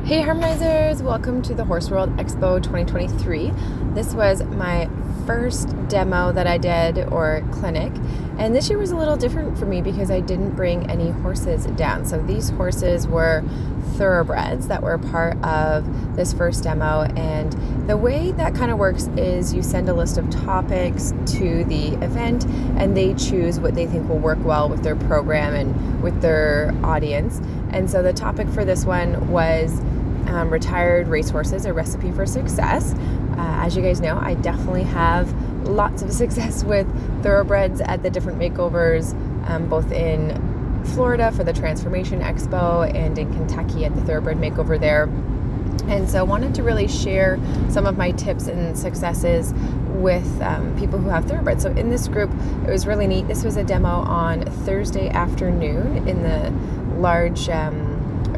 Hey Harmonizers, welcome to the Horse World Expo 2023. This was my first demo that I did, or clinic, and this year was a little different for me because I didn't bring any horses down. So these horses were thoroughbreds that were part of this first demo, and the way that kind of works is you send a list of topics to the event and they choose what they think will work well with their program and with their audience. And so the topic for this one was retired racehorses, a recipe for success. As you guys know, I definitely have lots of success with thoroughbreds at the different makeovers, both in Florida for the Transformation Expo and in Kentucky at the Thoroughbred Makeover there. And so I wanted to really share some of my tips and successes with people who have thoroughbreds. So in this group, it was really neat. This was a demo on Thursday afternoon in the large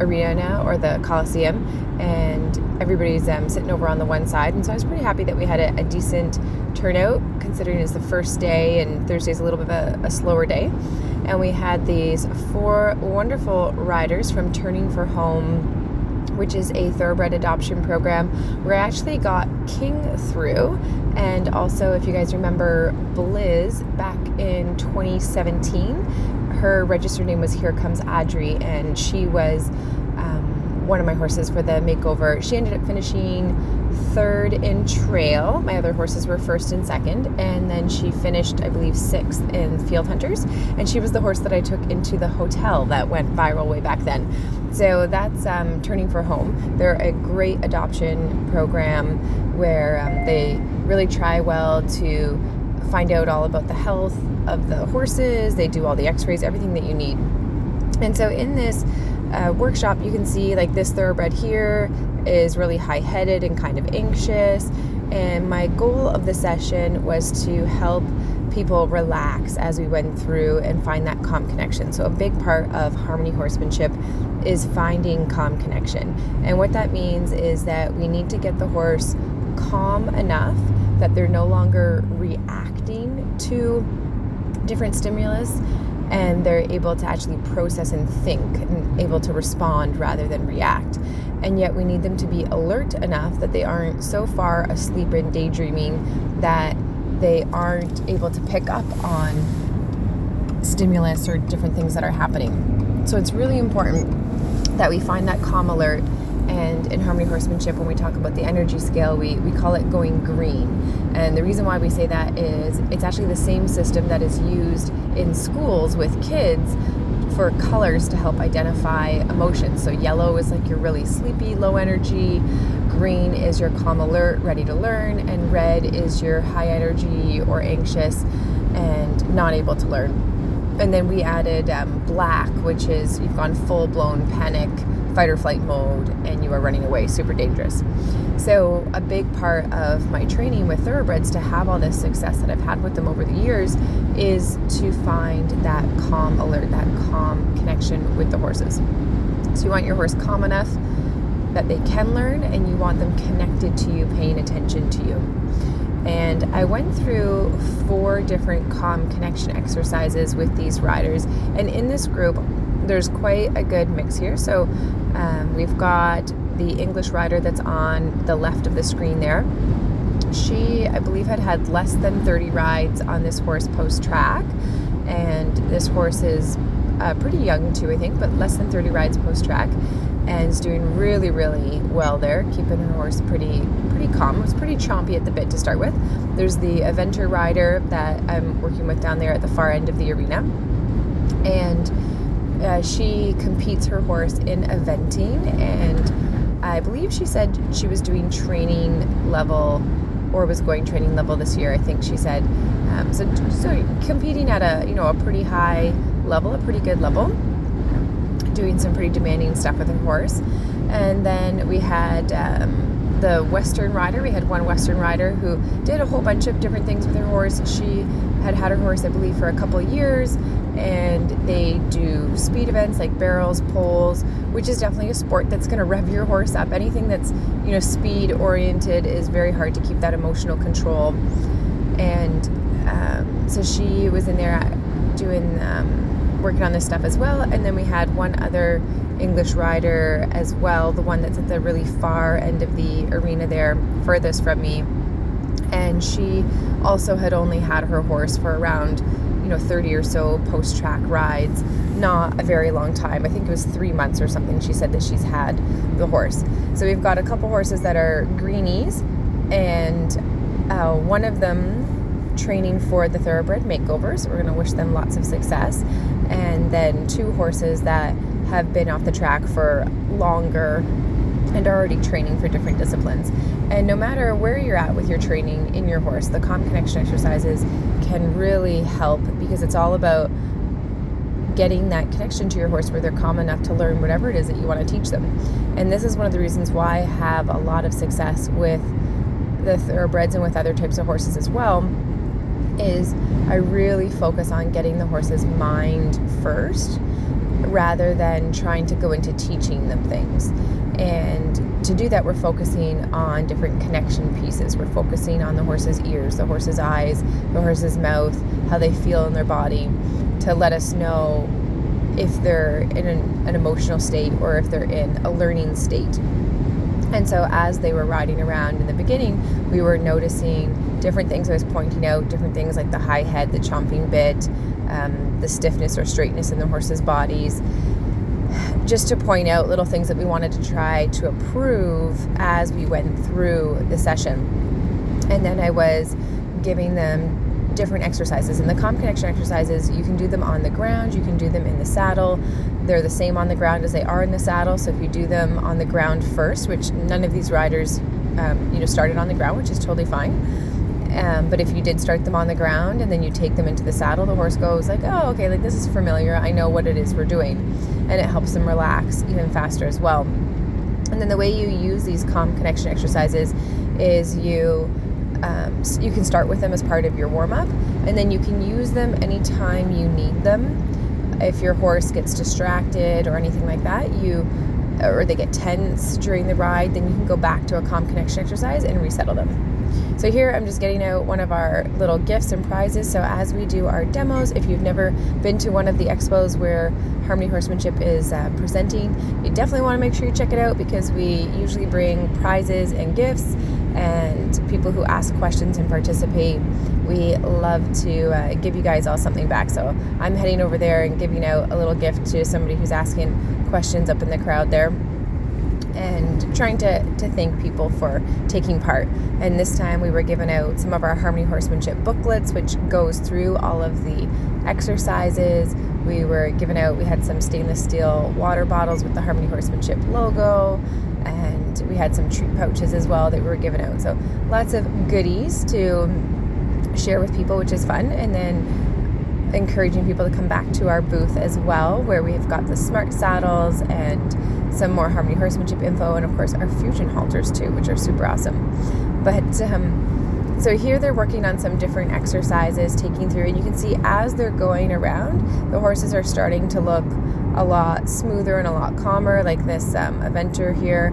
arena or the Coliseum, and everybody's sitting over on the one side, and so I was pretty happy that we had a decent turnout considering it's the first day and Thursday's a little bit of a slower day. And we had these 4 wonderful riders from Turning for Home, which is a thoroughbred adoption program where I actually got King through. And also, if you guys remember Blizz back in 2017, her registered name was Here Comes Audrey, and she was one of my horses for the makeover. She ended up finishing 3rd in trail. My other horses were 1st and 2nd, and then she finished, I believe, 6th in Field Hunters, and she was the horse that I took into the hotel that went viral way back then. So that's Turning for Home. They're a great adoption program where they really try well to find out all about the health of the horses. They do all the x-rays, everything that you need. And so in this workshop, you can see like this thoroughbred here is really high-headed and kind of anxious. And my goal of the session was to help people relax as we went through and find that calm connection. So a big part of harmony horsemanship is finding calm connection. And what that means is that we need to get the horse calm enough that they're no longer reacting to different stimulus, and they're able to actually process and think and able to respond rather than react. And yet we need them to be alert enough that they aren't so far asleep and daydreaming that they aren't able to pick up on stimulus or different things that are happening. So it's really important that we find that calm alert. And in harmony horsemanship, when we talk about the energy scale, we call it going green. And the reason why we say that is it's actually the same system that is used in schools with kids for colors to help identify emotions. So yellow is like you're really sleepy, low energy. Green is your calm alert, ready to learn. And red is your high energy or anxious and not able to learn. And then we added black, which is you've gone full-blown panic, fight or flight mode, and you are running away, super dangerous. So a big part of my training with thoroughbreds to have all this success that I've had with them over the years is to find that calm alert, that calm connection with the horses. So you want your horse calm enough that they can learn, and you want them connected to you, paying attention to you. And I went through 4 different calm connection exercises with these riders. And in this group, there's quite a good mix here. So we've got the English rider that's on the left of the screen there. She, I believe, had less than 30 rides on this horse post-track. And this horse is pretty young too, I think, but less than 30 rides post-track. And is doing really, really well there, keeping her horse pretty calm. It was pretty chompy at the bit to start with. There's the eventer rider that I'm working with down there at the far end of the arena. And she competes her horse in eventing, and I believe she said she was doing training level, or was going training level this year, I think she said. So competing at a pretty high level, a pretty good level, doing some pretty demanding stuff with her horse. And then we had the Western rider. We had one Western rider who did a whole bunch of different things with her horse. She had her horse, I believe, for a couple of years, and they do speed events like barrels, poles, which is definitely a sport that's going to rev your horse up. Anything that's speed oriented is very hard to keep that emotional control. And so she was in there doing working on this stuff as well. And then we had one other English rider as well, the one that's at the really far end of the arena there, furthest from me. And she also had only had her horse for around 30 or so post-track rides, not a very long time. I think it was 3 months or something she said that she's had the horse. So we've got a couple horses that are greenies, and one of them training for the thoroughbred makeover, so we're going to wish them lots of success. And then 2 horses that have been off the track for longer and are already training for different disciplines. And no matter where you're at with your training in your horse, the calm connection exercises can really help, because it's all about getting that connection to your horse where they're calm enough to learn whatever it is that you want to teach them. And this is one of the reasons why I have a lot of success with the thoroughbreds and with other types of horses as well, is I really focus on getting the horse's mind first rather than trying to go into teaching them things. And to do that, we're focusing on different connection pieces. We're focusing on the horse's ears, the horse's eyes, the horse's mouth, how they feel in their body, to let us know if they're in an emotional state or if they're in a learning state. And so as they were riding around in the beginning, we were noticing different things. I was pointing out different things like the high head, the chomping bit, the stiffness or straightness in the horse's bodies, just to point out little things that we wanted to try to improve as we went through the session. And then I was giving them different exercises. And the calm connection exercises, you can do them on the ground, you can do them in the saddle. They're the same on the ground as they are in the saddle. So if you do them on the ground first, which none of these riders started on the ground, which is totally fine. But if you did start them on the ground and then you take them into the saddle, the horse goes like, oh, okay, like this is familiar. I know what it is we're doing. And it helps them relax even faster as well. And then the way you use these calm connection exercises is you can start with them as part of your warm-up, and then you can use them anytime you need them. If your horse gets distracted or anything like that, or they get tense during the ride, then you can go back to a calm connection exercise and resettle them. So here I'm just getting out one of our little gifts and prizes. So as we do our demos, if you've never been to one of the expos where Harmony Horsemanship is presenting, you definitely want to make sure you check it out, because we usually bring prizes and gifts, and people who ask questions and participate, we love to give you guys all something back. So I'm heading over there and giving out a little gift to somebody who's asking questions up in the crowd there, and trying to thank people for taking part. And this time we were giving out some of our Harmony Horsemanship booklets, which goes through all of the exercises. We had some stainless steel water bottles with the Harmony Horsemanship logo, and we had some treat pouches as well that we were giving out. So lots of goodies to share with people, which is fun. And then encouraging people to come back to our booth as well, where we've got the smart saddles and some more Harmony Horsemanship info, and of course our fusion halters too, which are super awesome. But so here they're working on some different exercises, taking through, and you can see as they're going around, the horses are starting to look a lot smoother and a lot calmer. Like this eventer here,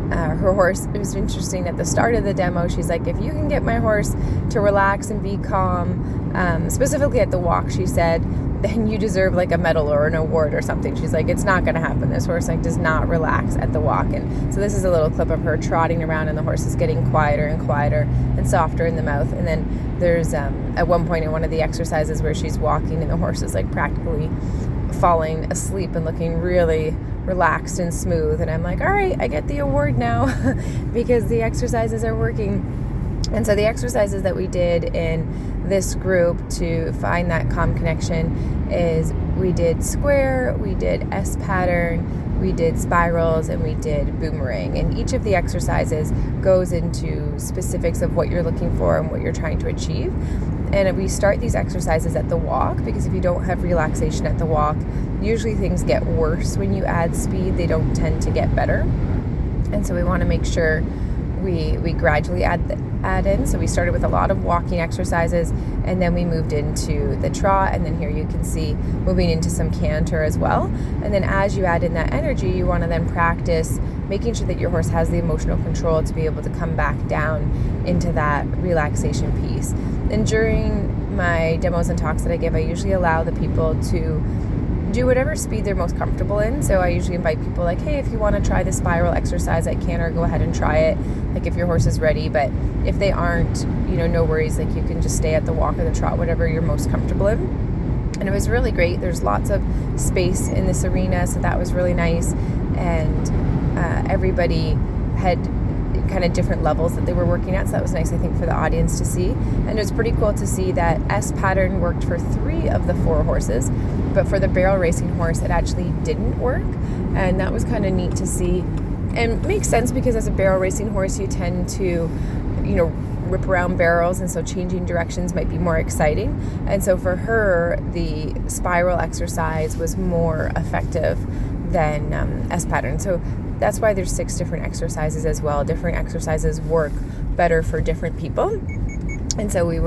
her horse, it was interesting at the start of the demo, she's like, if you can get my horse to relax and be calm, specifically at the walk, she said, then you deserve like a medal or an award or something. She's like, it's not going to happen. This horse does not relax at the walk. And so this is a little clip of her trotting around, and the horse is getting quieter and quieter and softer in the mouth. And then there's at one point in one of the exercises where she's walking and the horse is like practically falling asleep and looking really relaxed and smooth. And I'm like, all right, I get the award now because the exercises are working. And so the exercises that we did in this group to find that calm connection is we did square, we did S pattern, we did spirals, and we did boomerang. And each of the exercises goes into specifics of what you're looking for and what you're trying to achieve. And we start these exercises at the walk, because if you don't have relaxation at the walk, usually things get worse when you add speed. They don't tend to get better. And so we want to make sure we gradually add in. So we started with a lot of walking exercises, and then we moved into the trot, and then here you can see moving into some canter as well. And then as you add in that energy, you want to then practice making sure that your horse has the emotional control to be able to come back down into that relaxation piece. And during my demos and talks that I give, I usually allow the people to do whatever speed they're most comfortable in. So I usually invite people like, hey, if you want to try the spiral exercise at canter, go ahead and try it, like if your horse is ready. But if they aren't, no worries, like you can just stay at the walk or the trot, whatever you're most comfortable in. And it was really great. There's lots of space in this arena, so that was really nice. And everybody had kind of different levels that they were working at, so that was nice, I think, for the audience to see. And it was pretty cool to see that S pattern worked for 3 of the 4 horses, but for the barrel racing horse it actually didn't work, and that was kind of neat to see. And makes sense, because as a barrel racing horse you tend to rip around barrels, and so changing directions might be more exciting. And so for her, the spiral exercise was more effective than S pattern. So that's why there's 6 different exercises as well. Different exercises work better for different people. And so we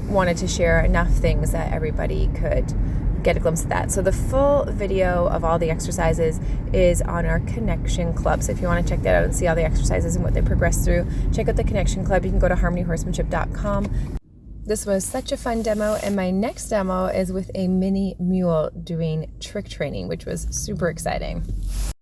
wanted to share enough things that everybody could get a glimpse of that. So the full video of all the exercises is on our Connection Club. So if you want to check that out and see all the exercises and what they progress through, check out the Connection Club. You can go to harmonyhorsemanship.com. This was such a fun demo, and my next demo is with a mini mule doing trick training, which was super exciting.